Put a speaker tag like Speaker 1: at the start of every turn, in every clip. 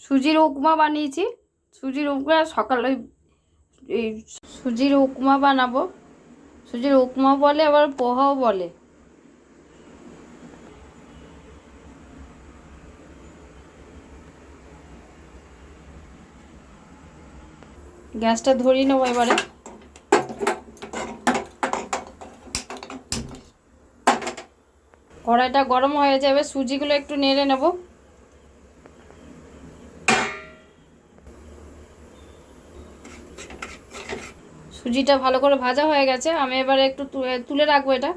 Speaker 1: সুজির উপমা বানিয়েছি। সুজির উপমা সকালে এই সুজির উপমা বানাবো। সুজির উপমা বলে, আবার পোহাও বলে। গ্যাসটা ধরিয়ে নেবো এবারে। কড়াইটা গরম হয়ে যাবে, সুজিগুলো একটু নেড়ে নেব। সুজিটা ভালো করে ভাজা হয়ে গেছে, আমি এবারে একটু তুলে রাখবো এটা।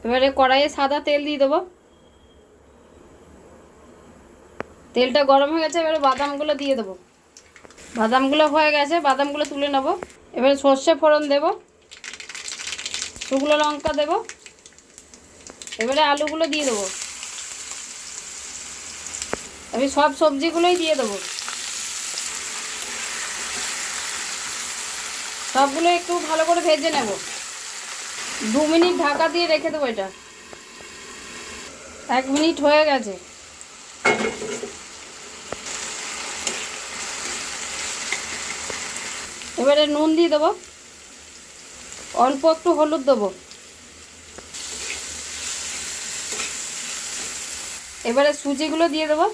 Speaker 1: এবারে কড়াইয়ে সাদা তেল দিয়ে দেবো। তেলটা গরম হয়ে গেছে, এবারে বাদামগুলো দিয়ে দেবো। বাদামগুলো হয়ে গেছে, বাদামগুলো তুলে নেব। এবারে সর্ষে ফোড়ন দেব, শুকনো লঙ্কা দেব। এবারে আলুগুলো দিয়ে দেবো। আমি সব সবজিগুলোই দিয়ে দেবো। সবগুলো একটু ভালো করে ভেজে নেব। 2 মিনিট ঢাকা দিয়ে রেখে দেবো এটা। 1 মিনিট হয়ে গেছে। এবারে নুন দিয়ে দেবো, অল্প একটু হলুদ দেবো। এবারে সুজিগুলো দিয়ে দেবো।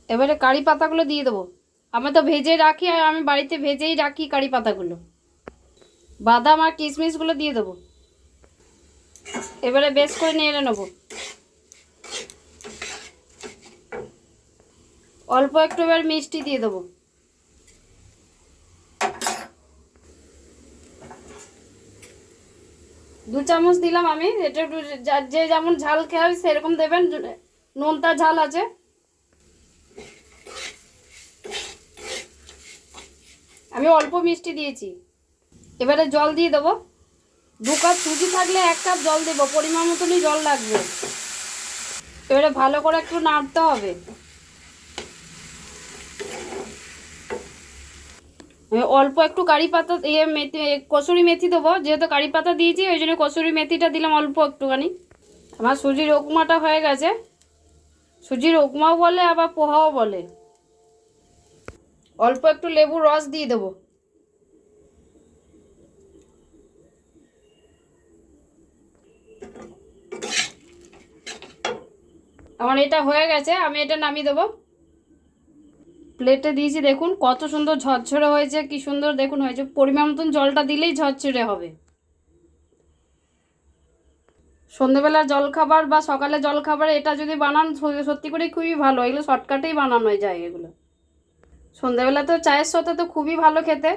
Speaker 1: এবারে কারি পাতাগুলো দিয়ে দেবো। আমি তো ভেজে রাখি, আর আমি বাড়িতে ভেজেই রাখি কারি পাতাগুলো। বাদাম আর কিশমিশগুলো দিয়ে দেবো। এবারে বেশ করে নেড়ে নেবো। অল্প একটু এবার মিষ্টি দিয়ে দেবো। দু চামচ দিলাম আমি। এটা একটু যে যেমন ঝাল খেয়ে সেরকম দেবেন, নোনতা ঝাল আছে। আমি অল্প মিষ্টি দিয়েছি। এবারে জল দিয়ে দেবো। 2 কাপ সুজি থাকলে 1 কাপ জল দেবো, পরিমাণ মতনই জল লাগবে। এবারে ভালো করে একটু নাড়তে হবে। অল্প একটু কারি পাতা মেথি, কসুরি মেথি দেবো। যেহেতু কারি পাতা দিয়েছি ওই জন্য কসুরি মেথিটা দিলাম অল্প একটুখানি। আমার সুজির উপমাটা হয়ে গেছে। সুজির উপমাও বলে, আবার পোহাও বলে। অল্প একটু লেবুর রস দিয়ে দেবো। আমার এটা হয়ে গেছে, আমি এটা নামিয়ে দেবো। প্লেটে দিয়েছি, দেখুন কত সুন্দর ঝরঝরে হয়েছে, কি সুন্দর দেখুন হয়েছে। পরিমাণ মতন জলটা দিলেই ঝরঝরে হবে। সন্ধ্যেবেলার জলখাবার বা সকালে জলখাবার এটা যদি বানান, সত্যি করে খুবই ভালো। এগুলো শর্টকাটেই বানানো যায় এগুলো। সন্ধ্যেবেলা তো চায়ের সাথে তো খুবই ভালো খেতে।